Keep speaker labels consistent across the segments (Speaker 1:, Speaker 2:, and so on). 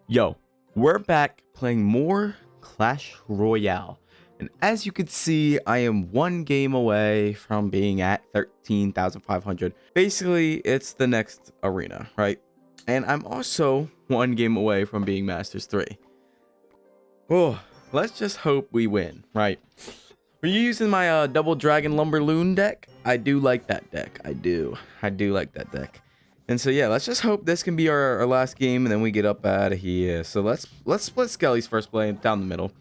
Speaker 1: Yo, we're back playing more Clash Royale. And as you can see, I am one game away from being at 13,500. Basically, it's the next arena, right? And I'm also one game away from being Masters 3. Oh, let's just hope we win, right? We're using my Double Dragon Lumberloon deck. I do like that deck. I do like that deck. And so yeah, let's just hope this can be our last game, and then we get up out of here. So let's split Skelly's first play down the middle.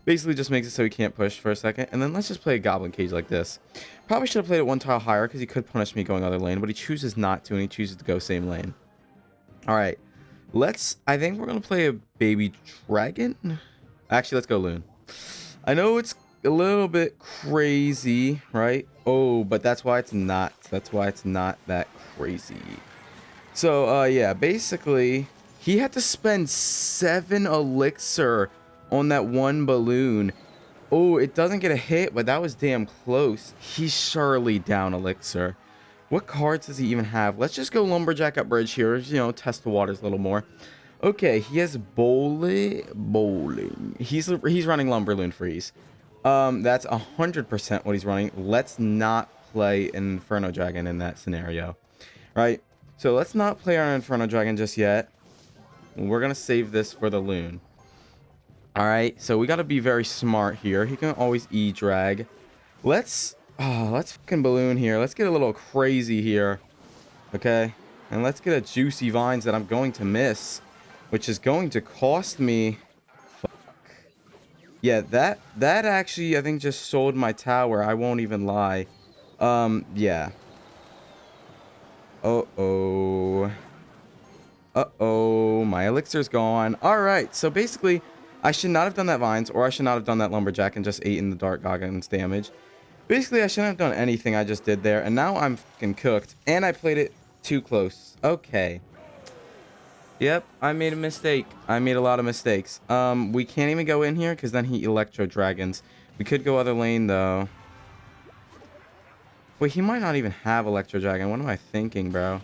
Speaker 1: Basically just makes it so he can't push for a second. And then let's just play a Goblin Cage like this. Probably should have played it one tile higher because he could punish me going other lane, but he chooses not to, and he chooses to go same lane. Alright. I think we're going to play a Baby Dragon. Actually, let's go Loon. I know it's a little bit crazy, right? Oh, but that's why it's not. That's why it's not that crazy. So, yeah, basically, he had to spend 7 elixir on that one balloon. Oh, it doesn't get a hit, but that was damn close. He's surely down elixir. What cards does he even have? Let's just go Lumberjack up bridge here, you know, test the waters a little more. Okay, he has bowling. He's running Lumberloon Freeze. That's 100% what he's running. Let's not play an Inferno Dragon in that scenario, right? So let's not play our Inferno Dragon just yet. We're gonna save this for the Loon. All right, so we gotta be very smart here. He can always E-drag. Let's fucking balloon here. Let's get a little crazy here, okay? And let's get a Juicy Vines that I'm going to miss, which is going to cost me. Yeah, that actually, I think, just sold my tower. I won't even lie. Yeah. Uh-oh. Uh-oh. My elixir's gone. Alright, so basically, I should not have done that Vines, or I should not have done that Lumberjack and just ate in the Dark Goggins damage. Basically, I shouldn't have done anything I just did there, and now I'm fucking cooked, and I played it too close. Okay. Yep, I made a mistake. I made a lot of mistakes. We can't even go in here because then he Electro Dragons. We could go other lane though. Wait, he might not even have Electro Dragon. What am I thinking, bro?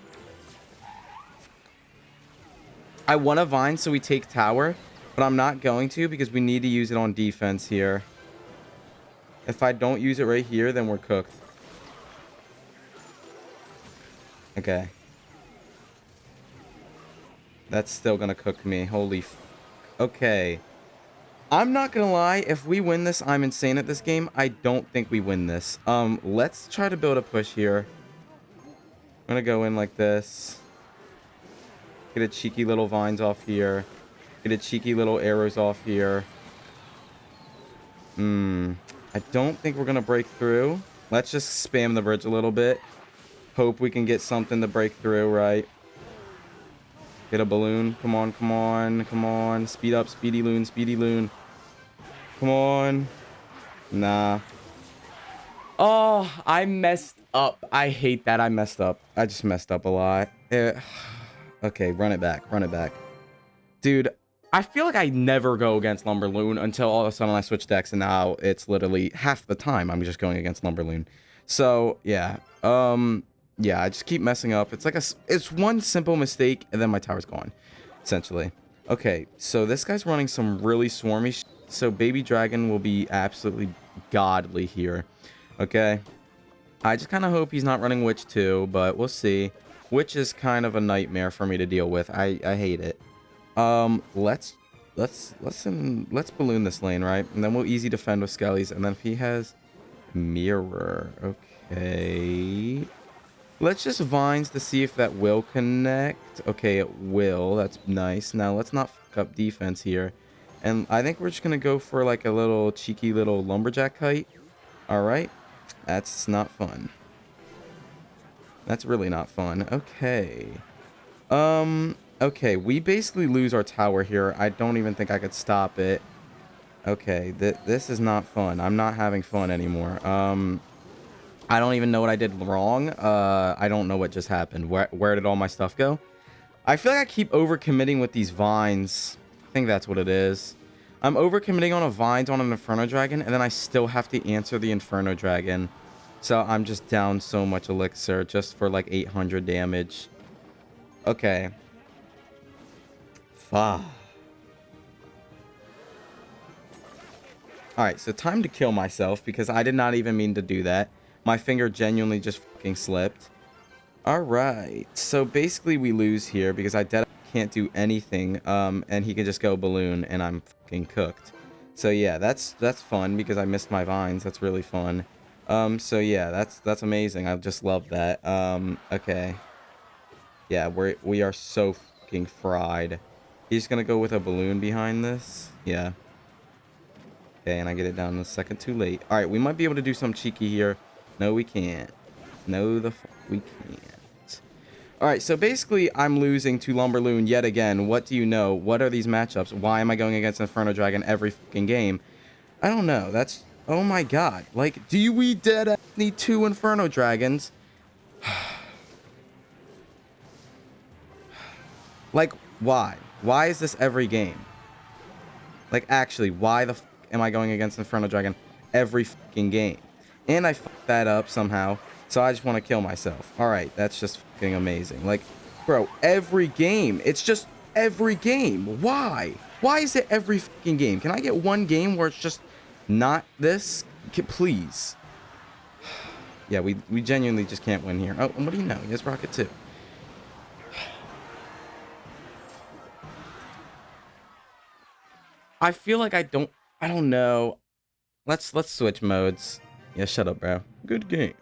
Speaker 1: I want a Vine so we take tower, but I'm not going to because we need to use it on defense here. If I don't use it right here, then we're cooked. Okay. That's still gonna cook me. Holy f... Okay. I'm not gonna lie. If we win this, I'm insane at this game. I don't think we win this. Let's try to build a push here. I'm gonna go in like this. Get a cheeky little Vines off here. Get a cheeky little arrows off here. I don't think we're gonna break through. Let's just spam the bridge a little bit. Hope we can get something to break through, right? Get a balloon. Come on, come on, come on. Speed up, speedy loon, speedy loon. Come on. Nah. Oh, I messed up. I hate that I messed up. I just messed up a lot. Okay, run it back. Run it back. Dude, I feel like I never go against Lumberloon until all of a sudden I switch decks, and now it's literally half the time I'm just going against Lumberloon. So, yeah. Yeah, I just keep messing up. It's like it's one simple mistake, and then my tower's gone, essentially. Okay, so this guy's running some really swarmy so Baby Dragon will be absolutely godly here. Okay. I just kind of hope he's not running Witch too, but we'll see. Witch is kind of a nightmare for me to deal with. I hate it. Let's balloon this lane, right? And then we'll easy defend with Skellies, and then if he has Mirror, okay. Let's just Vines to see if that will connect. Okay, it will. That's nice. Now, let's not fuck up defense here. And I think we're just going to go for like a little cheeky little Lumberjack kite. Alright. That's not fun. That's really not fun. Okay. Okay. We basically lose our tower here. I don't even think I could stop it. Okay. This is not fun. I'm not having fun anymore. I don't even know what I did wrong. I don't know what just happened. Where did all my stuff go? I feel like I keep overcommitting with these Vines. I think that's what it is. I'm overcommitting on a Vines on an Inferno Dragon, and then I still have to answer the Inferno Dragon. So I'm just down so much elixir just for like 800 damage. Okay. Fuck. All right, so time to kill myself because I did not even mean to do that. My finger genuinely just fucking slipped. All right, so basically we lose here because I can't do anything. And he can just go balloon and I'm fucking cooked. So yeah, that's fun because I missed my vines. That's really fun. So yeah, that's amazing. I just love that. Okay. Yeah, we are so fucking fried. He's gonna go with a balloon behind this. Yeah. Okay, and I get it down a second too late. All right, we might be able to do some cheeky here. No, we can't. No, the fuck we can't. All right, so basically, I'm losing to Lumberloon yet again. What do you know? What are these matchups? Why am I going against Inferno Dragon every fucking game? I don't know. That's... Oh my god. Like, do we dead need 2 Inferno Dragons? Like, why? Why is this every game? Like, actually, why the f am I going against Inferno Dragon every fucking game? And I fucked that up somehow, so I just want to kill myself. Alright, that's just fucking amazing. Like, bro, every game. It's just every game. Why? Why is it every fucking game? Can I get one game where it's just not this? Please. Yeah, we genuinely just can't win here. Oh, what do you know? He has Rocket too. I feel like I don't know. Let's switch modes. Yeah, shut up, bro. Good game.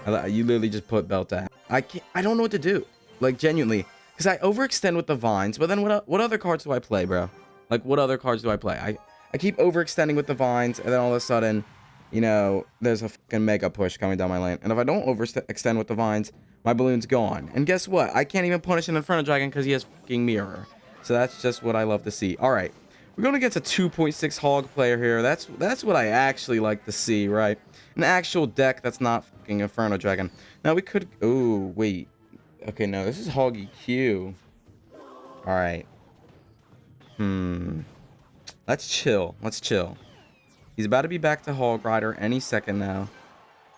Speaker 1: You literally just put belt down. I don't know what to do. Like, genuinely. Because I overextend with the vines, but then what other cards do I play, bro? Like, what other cards do I play? I keep overextending with the vines, and then all of a sudden, you know, there's a fucking mega push coming down my lane. And if I don't overextend with the vines, my balloon's gone. And guess what? I can't even punish an Inferno Dragon because he has fucking mirror. So that's just what I love to see. All right. We're going against a 2.6 hog player here. That's what I actually like to see, right? An actual deck that's not fucking Inferno Dragon. Now we could... Oh, wait. Okay, no. This is Hog EQ. Alright. Let's chill. Let's chill. He's about to be back to Hog Rider any second now.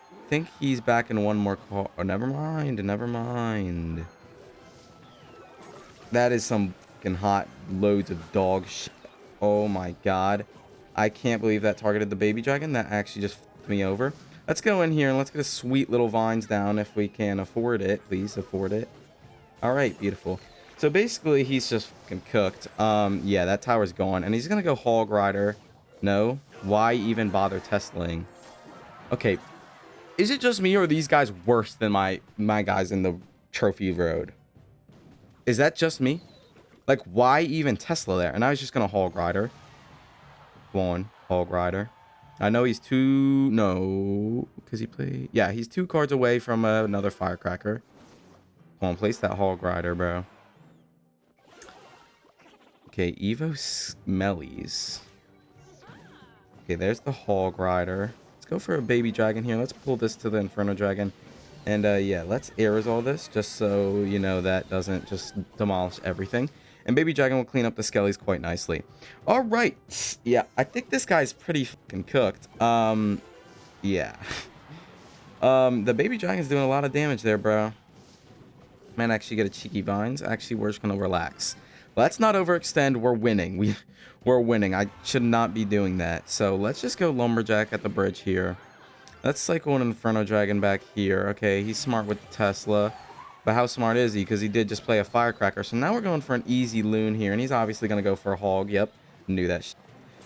Speaker 1: I think he's back in one more call. Oh, never mind. Never mind. That is some fucking hot loads of dog shit. Oh my god. I can't believe that targeted the baby dragon. That actually just fucked me over. Let's go in here and let's get a sweet little vines down if we can afford it. Please afford it. Alright, beautiful. So basically, he's just fucking cooked. Yeah, that tower's gone. And he's gonna go Hog Rider. No. Why even bother Teslaing? Okay. Is it just me or are these guys worse than my guys in the trophy road? Is that just me? Like, why even Tesla there? And I was just going to Hog Rider. Come on, Hog Rider. I know he's two... No. Because he played... Yeah, he's 2 cards away from another Firecracker. Come on, place that Hog Rider, bro. Okay, Evo Smellies. Okay, there's the Hog Rider. Let's go for a Baby Dragon here. Let's pull this to the Inferno Dragon. And, yeah, let's aerosol this just so, you know, that doesn't just demolish everything. And Baby Dragon will clean up the skellies quite nicely. All right. Yeah, I think this guy's pretty fucking cooked. Yeah. The Baby Dragon's doing a lot of damage there, bro. Might actually get a cheeky vines. Actually, we're just going to relax. Let's not overextend. We're winning. We're winning. I should not be doing that. So let's just go Lumberjack at the bridge here. Let's cycle an Inferno Dragon back here. Okay, he's smart with the Tesla. But how smart is he? Because he did just play a Firecracker. So now we're going for an easy loon here. And he's obviously going to go for a hog. Yep. Knew that.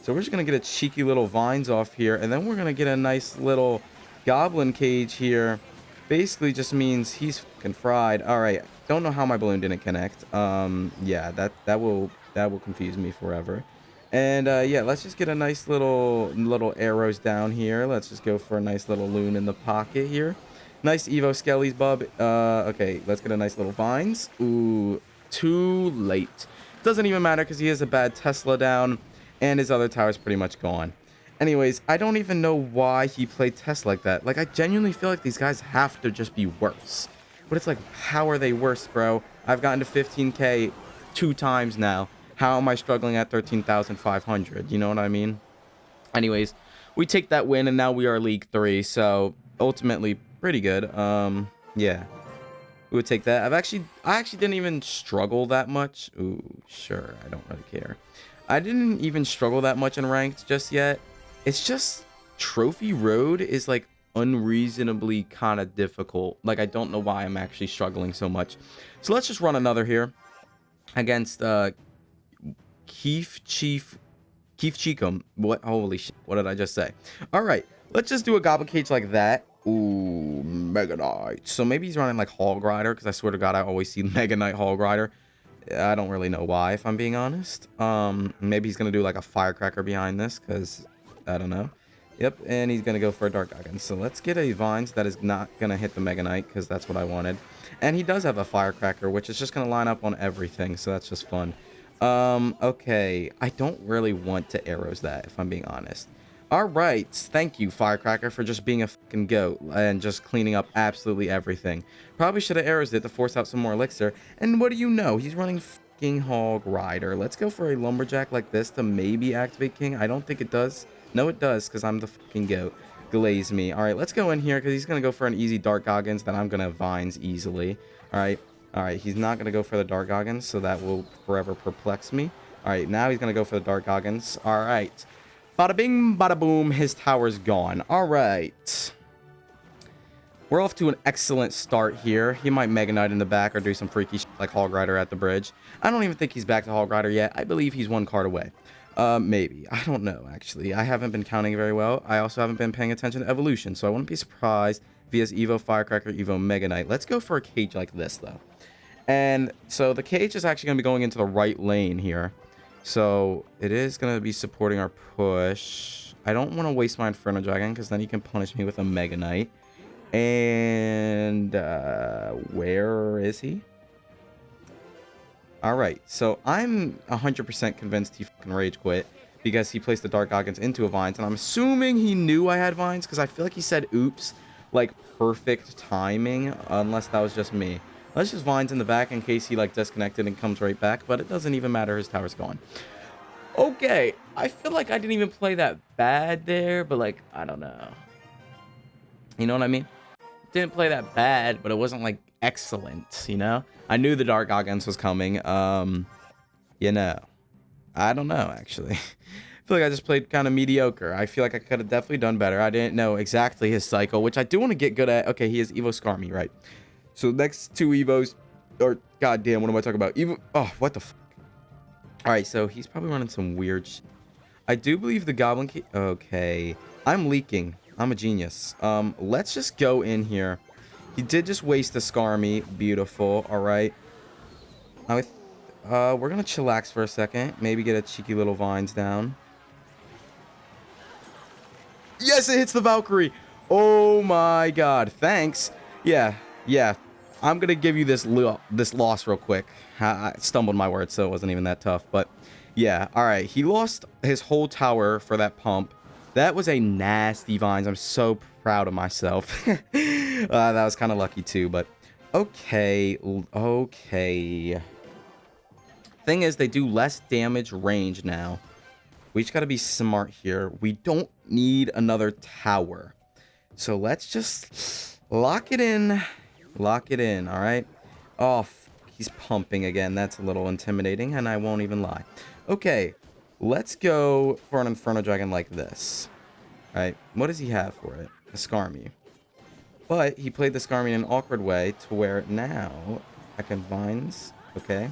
Speaker 1: So we're just going to get a cheeky little vines off here. And then we're going to get a nice little goblin cage here. Basically just means he's fucking fried. Alright. Don't know how my balloon didn't connect. Yeah, that will confuse me forever. And yeah, let's just get a nice little arrows down here. Let's just go for a nice little loon in the pocket here. Nice Evo Skellies, bub. Okay, let's get a nice little vines. Ooh, too late. Doesn't even matter because he has a bad Tesla down, and his other tower's pretty much gone. Anyways, I don't even know why he played Tesla like that. Like, I genuinely feel like these guys have to just be worse. But it's like, how are they worse, bro? I've gotten to 15k 2 times now. How am I struggling at 13,500? You know what I mean? Anyways, we take that win, and now we are League 3, so ultimately... pretty good. Yeah. We would take that. I actually didn't even struggle that much. Ooh, sure. I don't really care. I didn't even struggle that much in ranked just yet. It's just Trophy Road is like unreasonably kind of difficult. Like, I don't know why I'm actually struggling so much. So let's just run another here against Keith Cheekum. What? Holy shit. What did I just say? All right. Let's just do a Goblin Cage like that. Ooh, Mega Knight. So maybe he's running like Hog Rider, because I swear to God, I always see Mega Knight Hog Rider. I don't really know why, if I'm being honest. Maybe he's gonna do like a Firecracker behind this, because I don't know. Yep, and he's gonna go for a Dark Goggin. So let's get a Vines that is not gonna hit the Mega Knight, because that's what I wanted. And he does have a Firecracker, which is just gonna line up on everything, so that's just fun. Okay, I don't really want to arrows that, if I'm being honest. All right, thank you, Firecracker, for just being a fucking goat and just cleaning up absolutely everything. Probably should have arrows it to force out some more elixir. And what do you know? He's running fucking Hog Rider. Let's go for a Lumberjack like this to maybe activate King. I don't think it does. No, it does, because I'm the fucking goat. Glaze me. All right, let's go in here, because he's going to go for an easy Dark Goggins that I'm going to Vines easily. All right, he's not going to go for the Dark Goggins, so that will forever perplex me. All right, now he's going to go for the Dark Goggins. All right. Bada bing, bada boom, his tower's gone. All right. We're off to an excellent start here. He might Mega Knight in the back or do some freaky shit like Hog Rider at the bridge. I don't even think he's back to Hog Rider yet. I believe he's one card away. Maybe. I don't know, actually. I haven't been counting very well. I also haven't been paying attention to evolution, so I wouldn't be surprised if he has Evo Firecracker, Evo Mega Knight. Let's go for a cage like this, though. And so the cage is actually going to be going into the right lane here. So it is going to be supporting our push. I don't want to waste my Inferno Dragon, because then he can punish me with a Mega Knight. And where is he? All right, so I'm 100% convinced he fucking rage quit, because he placed the Dark Goggins into a Vines, and I'm assuming he knew I had Vines, because I feel like he said oops, like perfect timing, unless that was just me. Let's just Vines in the back in case he like disconnected and comes right back, but it doesn't even matter, his tower's gone. Okay, I feel like I didn't even play that bad there, but like, I don't know. You know what I mean? Didn't play that bad, but it wasn't like excellent, you know? I knew the Dark Goggins was coming. You know, I don't know, actually. I feel like I just played kind of mediocre. I feel like I could have definitely done better. I didn't know exactly his cycle, which I do want to get good at. Okay, he has Evo Skarmy, right? So next two Evos, or goddamn, what am I talking about? Evo, oh, what the fuck? All right, so he's probably running some weird shit. I do believe the Goblin Key. Okay, I'm leaking. I'm a genius. Let's just go in here. He did just waste the Skarmy. Beautiful. All right. We're gonna chillax for a second. Maybe get a cheeky little Vines down. Yes, it hits the Valkyrie. Oh my God. Thanks. Yeah. I'm gonna give you this loss real quick. I stumbled my words, so it wasn't even that tough. But yeah. All right. He lost his whole tower for that pump. That was a nasty Vines. I'm so proud of myself. That was kind of lucky too, but okay. Thing is, they do less damage range now. We just got to be smart here. We don't need another tower. So let's just lock it in. Lock it in, all right? Oh, he's pumping again. That's a little intimidating, and I won't even lie. Okay. Let's go for an Inferno Dragon like this. All right, what does he have for it? A Skarmy. But he played the Skarmy in an awkward way to where now I can Vines. Okay.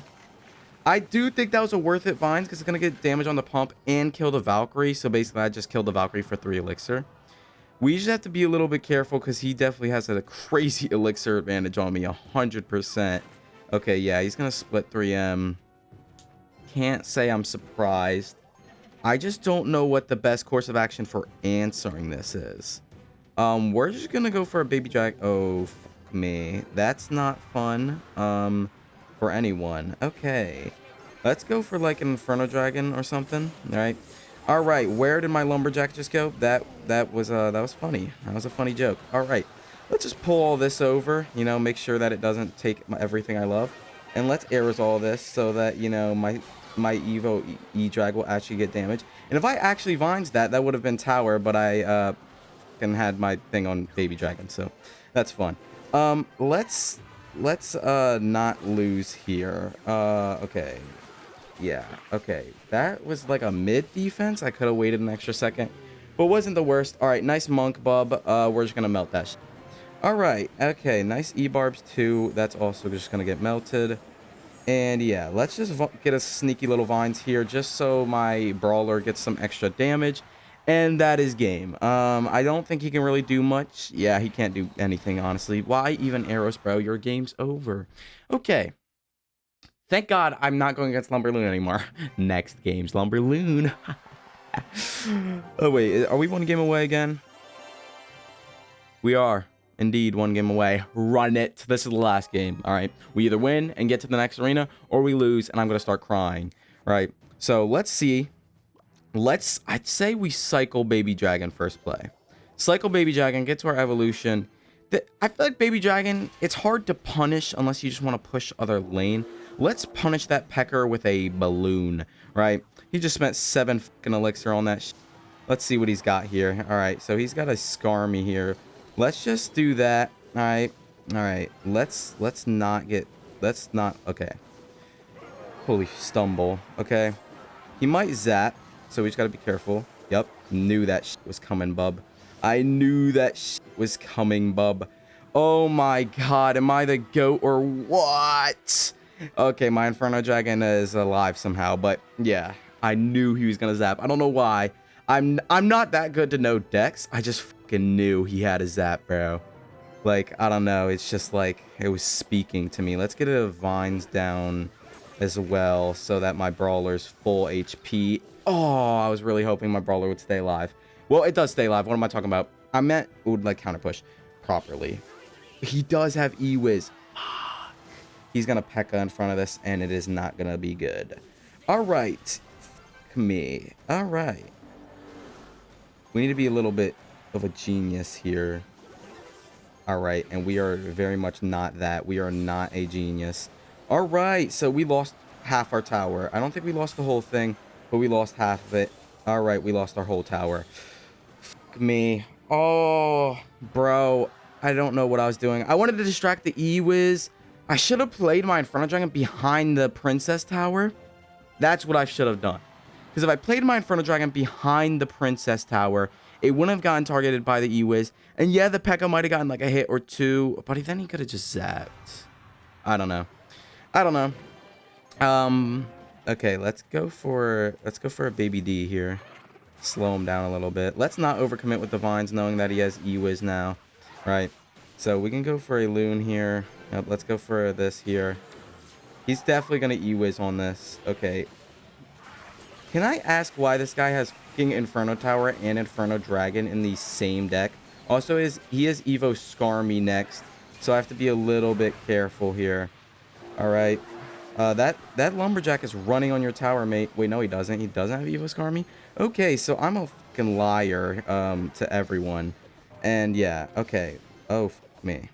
Speaker 1: I do think that was a worth it Vines, because it's going to get damage on the pump and kill the Valkyrie. So basically, I just killed the Valkyrie for 3 elixir. We just have to be a little bit careful, because he definitely has a crazy elixir advantage on me, 100%. Okay, yeah, he's going to split 3M. Can't say I'm surprised. I just don't know what the best course of action for answering this is. We're just gonna go for a baby drag. Oh, fuck me. That's not fun. For anyone. Okay. Let's go for like an Inferno Dragon or something. All right. Where did my Lumberjack just go? That was funny. That was a funny joke. All right. Let's just pull all this over. You know, make sure that it doesn't take everything I love, and let's aerosol this so that my Evo E-Drag will actually get damage. And if I actually Vines that would have been tower, but I had my thing on Baby Dragon, so that's fun. Let's let's not lose here. Okay. Yeah, okay. That was like a mid defense. I could have waited an extra second, but wasn't the worst. All right, nice monk bub. We're just gonna melt that. All right, okay, nice E-barbs too. That's also just gonna get melted. And yeah, let's just get a sneaky little vines here just so my brawler gets some extra damage. And that is game. I don't think he can really do much. Yeah, he can't do anything, honestly. Why even arrows, bro? Your game's over. Okay. Thank God I'm not going against Lumberloon anymore. Next game's Lumberloon. Oh, wait. Are we one game away again? We are. Indeed, one game away. Run it. This is the last game. All right. We either win and get to the next arena, or we lose, and I'm going to start crying. All right. So, let's see. I'd say we cycle Baby Dragon first play. Cycle Baby Dragon, get to our evolution. I feel like Baby Dragon, it's hard to punish unless you just want to push other lane. Let's punish that Pecker with a balloon, right? He just spent 7 fucking elixir on that. Let's see what he's got here. All right, so he's got a Skarmy here. Let's just do that. All right, all right. Let's not. Okay. Holy stumble. Okay. He might zap, so we just gotta be careful. Yep, knew that shit was coming, bub. I knew that shit was coming, bub. Oh my God, am I the GOAT or what? Okay, my Inferno Dragon is alive somehow, but yeah, I knew he was gonna zap. I don't know why. I'm not that good to know Dex. I just fucking knew he had a zap, bro. Like, I don't know. It's just like it was speaking to me. Let's get a vines down as well so that my brawler's full HP. Oh, I was really hoping my brawler would stay alive. Well, it does stay alive. What am I talking about? I meant it would like counter push properly. He does have E-Wiz. He's gonna P.E.K.K.A in front of this, and it is not gonna be good. All right, me. All right. We need to be a little bit of a genius here. All right, and we are very much not that. We are not a genius. All right, so we lost half our tower. I don't think we lost the whole thing, but we lost half of it. All right, we lost our whole tower. Fuck me. Oh, bro. I don't know what I was doing. I wanted to distract the E-Wiz. I should have played my Inferno Dragon behind the Princess Tower. That's what I should have done. Because if I played my Inferno Dragon behind the Princess Tower, it wouldn't have gotten targeted by the E-Wiz. And yeah, the P.E.K.K.A might have gotten like a hit or two, but then he could have just zapped. I don't know. I don't know. Okay, let's go for a Baby D here. Slow him down a little bit. Let's not overcommit with the vines, knowing that he has E-Wiz now. Right. So we can go for a Loon here. Yep, let's go for this here. He's definitely gonna E-Wiz on this. Okay. Can I ask why this guy has fucking Inferno Tower and Inferno Dragon in the same deck? Also, he has Evo Skarmy next, so I have to be a little bit careful here. All right. That Lumberjack is running on your tower, mate. Wait, no, he doesn't. He doesn't have Evo Skarmy? Okay, so I'm a fucking liar to everyone. And yeah, okay. Oh, fuck me.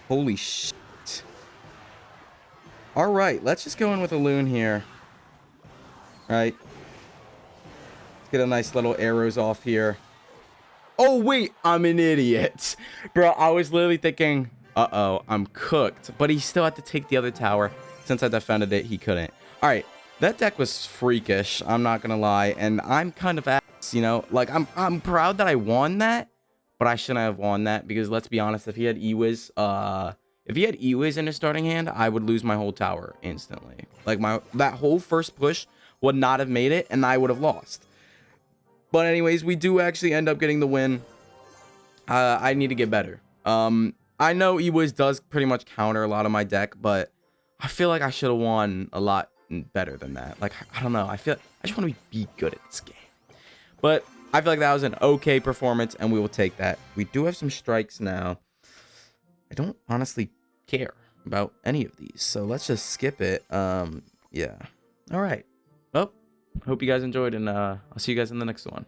Speaker 1: Holy shit. All right, let's just go in with a Loon here. All right. Let's get a nice little arrows off here. Oh, wait, I'm an idiot. Bro, I was literally thinking, uh-oh, I'm cooked. But he still had to take the other tower. Since I defended it, he couldn't. All right, that deck was freakish, I'm not going to lie. And I'm kind of ass, you know? Like, I'm proud that I won that. But I shouldn't have won that because, let's be honest, if he had E-Wiz, in his starting hand, I would lose my whole tower instantly. Like, that whole first push would not have made it, and I would have lost. But anyways, we do actually end up getting the win. I need to get better. I know E-Wiz does pretty much counter a lot of my deck, but I feel like I should have won a lot better than that. Like, I don't know. I just want to be good at this game. But I feel like that was an okay performance, and we will take that. We do have some strikes now. I don't honestly care about any of these, so let's just skip it. Yeah. All right. Well, hope you guys enjoyed, and I'll see you guys in the next one.